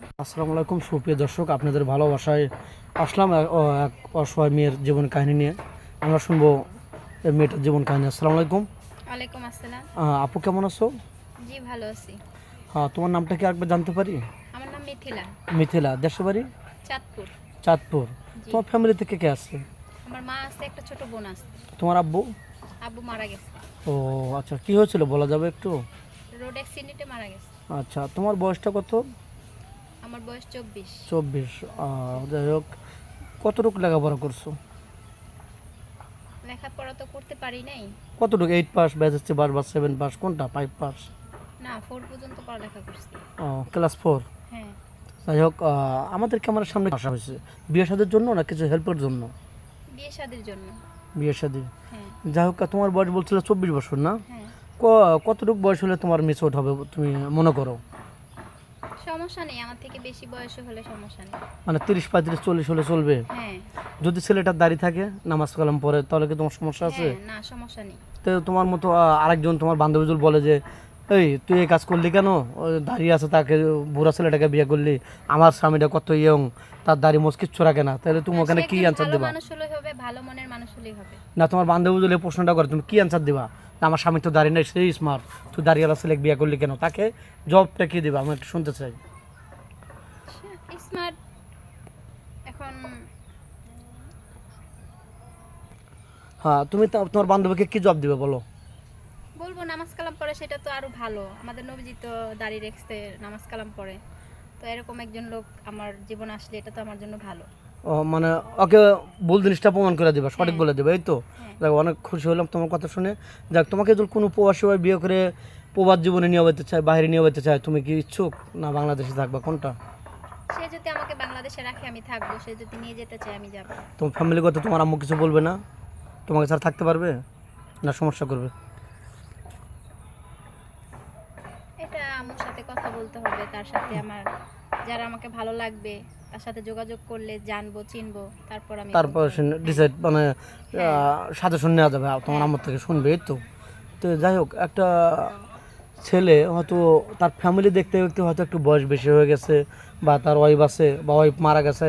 আসসালামু আলাইকুম সুপ্রিয় দর্শক, আপনাদের ভালোবাসায় আসলাম এক অসহায় মেয়ের জীবন কাহিনী নিয়ে। আমরা শুনবো এই মেয়েটার জীবন কাহিনী। আসসালামু আলাইকুম। ওয়ালাইকুম আসসালাম। আপু কেমন আছো? জি ভালো আছি। হ্যাঁ, তোমার নামটা কি একবার জানতে পারি? আমার নাম মিথিলা। মিথিলা, দেশের বাড়ি? চাঁদপুর। চাঁদপুর। জি। তোমার ফ্যামিলি থেকে কে আছে? আমার মা আছে, একটা ছোট বোন আছে। তোমার আব্বু? আব্বু মারা গেছে। ও আচ্ছা, কি হয়েছিল বলা যাবে একটু? রোড অ্যাক্সিডেন্টে মারা গেছে। আচ্ছা, তোমার বয়সটা কত? আমার বয়স 24। 24। যাই হোক, কতটুকু লেখাপড়া করছো? লেখাপড়া তো করতে পারি নাই। কতটুকু? 8 পাস, ব্যাচেসি পাস বা 7 পাস, কোনটা? 5 পাস? না, 4 পর্যন্ত পড়ালেখা করছি। ক্লাস 4। হ্যাঁ। যাই হোক, আমাদের ক্যামেরার সামনে আসা হয়েছে বিয়ে শাদির জন্য না কিছু হেল্পের জন্য? বিয়ে শাদির জন্য। বিয়ে শাদি। হ্যাঁ। যাই হোক, তোমার বয়স বলছিল 24 বছর না? হ্যাঁ। কতটুকু বয়স হলে তোমার মিসওয়াট হবে তুমি মনে করো? সমস্যা নেই, আমার থেকে বেশি বয়স হলে সমস্যা নেই। মানে 30, 35, 40 হলে চলবে? হ্যাঁ। যদি ছেলেটার দাঁড়িয়ে থাকে, নামাজ কালাম পড়ে, তাহলে কি তোমার সমস্যা আছে? হ্যাঁ, না সমস্যা নেই। তো তোমার মতো আরেকজন তোমার বান্ধবীজুল বলে যে, এই তুই এই কাজ করলি কেন? ওই দাঁড়িয়ে আছে, তাকে বুড়া ছেলেটাকে বিয়ে করলি, আমার স্বামীটা কত ইয়ং, তার দাড়ি মোজ কিচ্ছু রাখে না, তাহলে তুমি ওখানে কি অ্যান্সার ভালো দেবা? মানুষ হলেই হবে, ভালো মনের মানুষ হলেই হবে। না, তোমার বান্ধবীজুল এই প্রশ্নটা করে, তুমি কি অ্যান্সার দেবা? না, আমার স্বামী তো দাঁড়িয়ে নেই, সেই স্মার্ট, তুই দাঁড়িয়েলা ছেলে বিয়ে করলি কেন? তাকে জবটা কি দেবা আমি একটু শুনতে চাই। স্মার্ট এখন হ্যাঁ, তুমি তোমার বান্ধবীকে কি জব দিবে বলো? বলবো নামাজ কালাম পড়ে, সেটা তো আরো ভালো। আমাদের নবীজি তো দাঁড়িয়ে রেখেছে, নামাজ কালাম পড়ে। তো এরকম একজন লোক আমার জীবন আসলে এটা তো আমার জন্য ভালো। মানে ওকে ভুল জিনিসটা প্রমাণ করে দিবা, সঠিক হ্যাঁ। বলে দিবা, এই তো? হ্যাঁ। যাক, অনেক খুশি হলাম তোমার কথা শুনে। যাক, তোমাকে যদি কোনো প্রবাসী ভাই বিয়ে করে প্রবাস জীবনে নিয়ে যেতে চায়, বাইরে নিয়ে যেতে চায়, তুমি কি ইচ্ছুক না বাংলাদেশে থাকবা, কোনটা? সে যদি আমাকে বাংলাদেশে রাখে আমি থাকবো, সে যদি নিয়ে যেতে চায় আমি যাব। তোমার ফ্যামিলি কথা তোমার আম্মু কিছু বলবে না? তোমাকে ছাড়া থাকতে পারবে না সমস্যা করবে? এটা আম্মুর সাথে কথা বলতে হবে, তার সাথে আমার যারা আমাকে ভালো লাগবে তার সাথে যোগাযোগ করলে জানবো, চিনবো, তারপর আমি তারপর বলতে পারবো। ডিসাইড মানে হ্যাঁ। সাজেশন নেওয়া যাবে, তোমার হ্যাঁ। আম্মুর থেকে শুনবে, এই তো? তো যাই হোক, একটা ছেলে হয়তো তার ফ্যামিলি দেখতে দেখতে হয়তো একটু বয়স বেশি হয়ে গেছে, বা তার ওয়াইফ আছে বা ওয়াইফ মারা গেছে,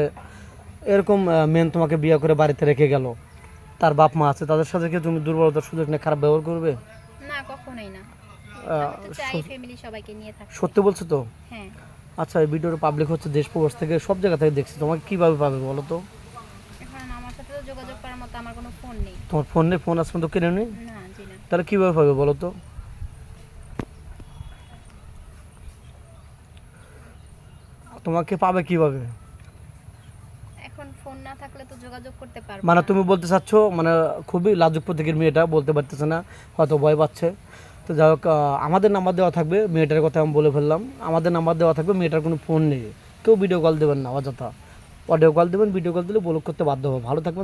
এরকম মেন তোমাকে বিয়ে করে বাড়িতে রেখে গেল, তার বাপ মা আছে, তাদের সাথে কি তুমি দুর্বলতার সুযোগ নিয়ে খারাপ ব্যবহার করবে? না, কখনোই না। আহ, আমি তো চাই ফ্যামিলি সবাইকে নিয়ে থাকতে। সত্যি বলছো তো? হ্যাঁ। আচ্ছা, এই ভিডিওর পাবলিক হচ্ছে দেশ প্রবাস থেকে, সব জায়গা থেকে দেখছি, তোমাকে কিভাবে পাবে বলো তো? এখন আমার সাথে তো যোগাযোগ করার মতো আমার কোনো ফোন নেই। তোমার ফোন নেই? ফোন আসবে তো কিনে নেই? না, জি না। তাহলে কিভাবে পাবে বলো তো? তোমাকে পাবে কিভাবে? এখন ফোন না থাকলে তো যোগাযোগ করতে পারবো মানে না। তুমি বলতে চাচ্ছ মানে খুবই লাজুক প্রতীকের মেয়েটা, বলতে পারতেছে না, হয়তো ভয় পাচ্ছে। তো যাই হোক, আমাদের নাম্বার দেওয়া থাকবে, মেয়েটার কথা আমি বলে ফেললাম, আমাদের নাম্বার দেওয়া থাকবে, মেয়েটার কোনো ফোন নেই, কেউ ভিডিও কল দেবেন না অযথা, অডিও কল দেবেন, ভিডিও কল দিলে ব্লক করতে বাধ্য হবে। ভালো থাকবেন।